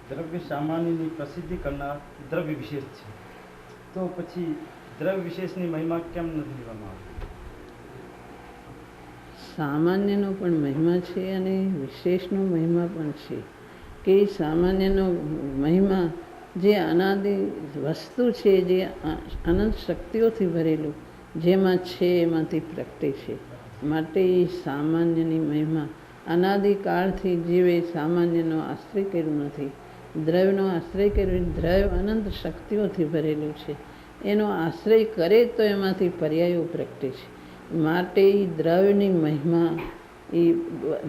દ્રવ્ય સામાન્યની પ્રસિદ્ધિ કરનાર દ્રવ્ય વિશેષ છે, તો પછી દ્રવ્ય વિશેષની મહિમા કેમ નથી લેવામાં આવતી? સામાન્યનો પણ મહિમા છે અને વિશેષનો મહિમા પણ છે. કે સામાન્યનો મહિમા જે અનાદિ વસ્તુ છે, જે અનંત શક્તિઓથી ભરેલું જેમાં છે એમાંથી પ્રગટે છે, માટે એ સામાન્યની મહિમા અનાદિકાળથી જીવે સામાન્યનો આશ્રય કર્યું નથી, દ્રવ્યનો આશ્રય કર્યો. દ્રવ્ય અનંત શક્તિઓથી ભરેલું છે, એનો આશ્રય કરે તો એમાંથી પર્યાયો પ્રગટે છે. માટે એ દ્રવ્યની મહિમા, એ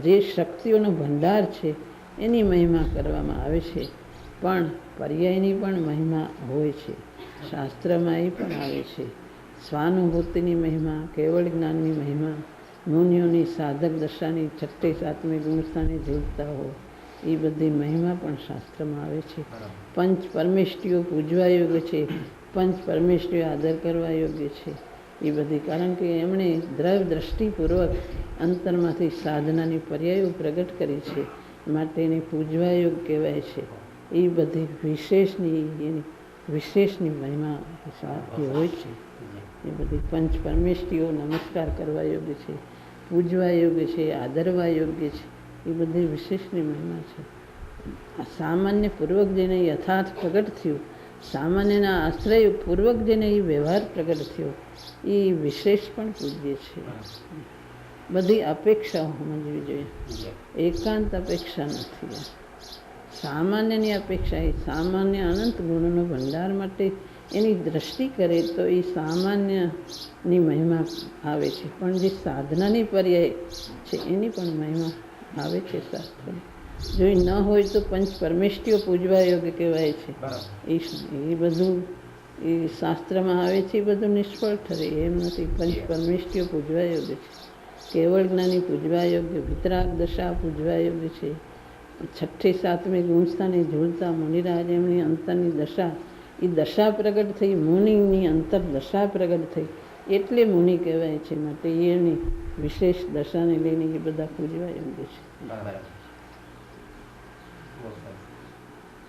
જે શક્તિઓનો ભંડાર છે એની મહિમા કરવામાં આવે છે. પણ પર્યાયની પણ મહિમા હોય છે, શાસ્ત્રમાં એ પણ આવે છે. સ્વાનુભૂતિની મહિમા, કેવળ જ્ઞાનની મહિમા, મુનિઓની સાધક દશાની છઠ્ઠે સાતમે ગુણસ્થાને જીવતા હો, એ બધી મહિમા પણ શાસ્ત્રમાં આવે છે. પંચ પરમેષ્ટિઓ પૂજવા યોગ્ય છે, પંચ પરમેષ્ટિઓ આદર કરવા યોગ્ય છે. એ બધી કારણ કે એમણે દ્રવ્ય દ્રષ્ટિપૂર્વક અંતરમાંથી સાધનાની પર્યાયો પ્રગટ કરી છે, માટે એને પૂજવા યોગ્ય કહેવાય છે. એ બધી વિશેષની મહિમા હોય છે. એ બધી પંચ પરમેષ્ટિઓ નમસ્કાર કરવા યોગ્ય છે, પૂજવા યોગ્ય છે, આદરવા યોગ્ય છે. એ બધી વિશેષની મહિમા છે. સામાન્ય પૂર્વક જેને યથાર્થ પ્રગટ થયું, સામાન્યના આશ્રય પૂર્વક જેને એ વ્યવહાર પ્રગટ થયો, એ વિશેષ પણ પૂજ્ય છે. બધી અપેક્ષાઓ સમજવી જોઈએ, એકાંત અપેક્ષા નથી. સામાન્યની અપેક્ષા એ સામાન્ય અનંત ગુણોનો ભંડાર માટે એની દ્રષ્ટિ કરે તો એ સામાન્યની મહિમા આવે છે. પણ જે સાધનાની પર્યાય છે એની પણ મહિમા આવે છે શાસ્ત્રમાં. જો એ ન હોય તો પંચ પરમેષ્ટિઓ પૂજવા યોગ્ય કહેવાય છે. એ બધું એ શાસ્ત્રમાં આવે છે, એ બધું નિષ્ફળ ઠરે એમ નથી. પંચ પરમેષ્ટિઓ પૂજવા યોગ્ય છે, કેવળ જ્ઞાની પૂજવા યોગ્ય, વિતરાગ દશા પૂજવા યોગ્ય છે. છઠ્ઠે સાતમે ગુણસ્થાને ઝૂલતા મુનિરાજ એમની અંતરની દશા, એ દશા પ્રગટ થઈ, મુનિની અંતર દશા પ્રગટ થઈ એટલે મુનિ કહેવાય છે. માટે એની વિશેષ દશાને લઈને એ બધા પૂજવા યોગ્ય છે.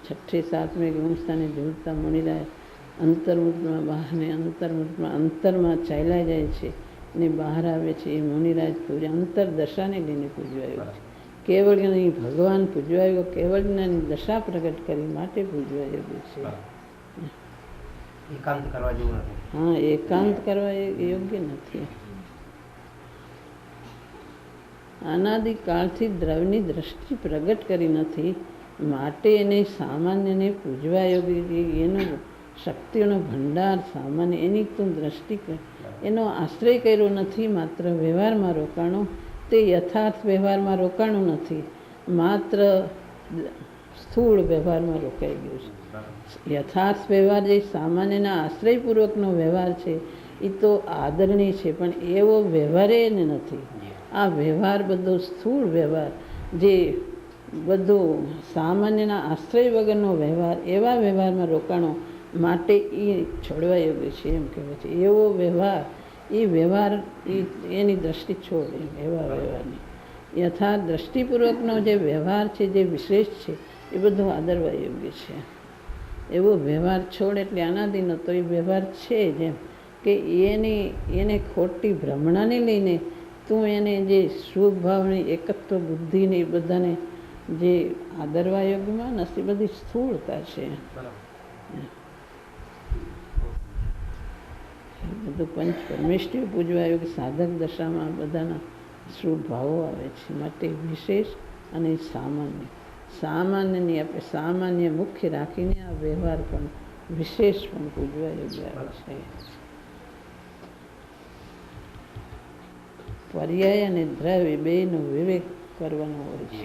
છઠ્ઠે સાતમે ગુણસ્થાને ઝૂલતા મુનિરાજ અંતર્મુખમાં બહારને અંતર્મુખમાં અંતરમાં ચાલ્યા જાય છે ને બહાર આવે છે. એ મુનિરાજ પૂજા અંતર દશાને લઈને પૂજવા યોગ્ય છે. કેવળ જ્ઞાની ભગવાન પૂજવા યોગ્ય, કેવળ જ્ઞાની દશા પ્રગટ કરી માટે પૂજવા યોગ્ય છે. એકાંત કરવા જેવું નથી. હા, એકાંત કરવા યોગ્ય નથી. અનાદિકાળથી દ્રવ્યની દ્રષ્ટિ પ્રગટ કરી નથી, માટે એને સામાન્યને પૂજવા યોગ્ય. એનો શક્તિઓનો ભંડાર સામાન્ય, એની તો દ્રષ્ટિ એનો આશ્રય કર્યો નથી, માત્ર વ્યવહારમાં રોકાણો. તે યથાર્થ વ્યવહારમાં રોકાણું નથી, માત્ર સ્થૂળ વ્યવહારમાં રોકાઈ ગયું છે. યથાર્થ વ્યવહાર જે સામાન્યના આશ્રયપૂર્વકનો વ્યવહાર છે એ તો આદરણીય છે, પણ એવો વ્યવહાર એને નથી. આ વ્યવહાર બધો સ્થૂળ વ્યવહાર, જે બધો સામાન્યના આશ્રય વગરનો વ્યવહાર, એવા વ્યવહારમાં રોકાણો માટે એ છોડવા યોગ્ય છે એમ કહેવાય છે. એવો વ્યવહાર, એ વ્યવહાર એની દ્રષ્ટિ છોડ, એવા વ્યવહારની યથાર્થ દ્રષ્ટિપૂર્વકનો જે વ્યવહાર છે, જે વિશેષ છે, એ બધું આદરવા યોગ્ય છે. એવો વ્યવહાર છોડ એટલે અનાદિનો તો એ વ્યવહાર છે જેમ કે એને ખોટી ભ્રમણાને લઈને તું એને જે શુભ ભાવની એકત્વ બુદ્ધિને એ બધાને જે આદરવા યોગ્ય માનસ, એ બધી સ્થૂળતા છે. બધું પંચ પરમેષ્ટિઓ પૂજવા યોગ્ય સાધક દશામાં બધાના શુભ ભાવો આવે છે. માટે વિશેષ અને સામાન્યની આપણે સામાન્ય મુખ્ય રાખીને આ વ્યવહાર પણ વિશેષ પણ પૂજવા યોગ્ય આવે છે. પર્યાય અને દ્રવ્ય બેનો વિવેક કરવાનો હોય છે.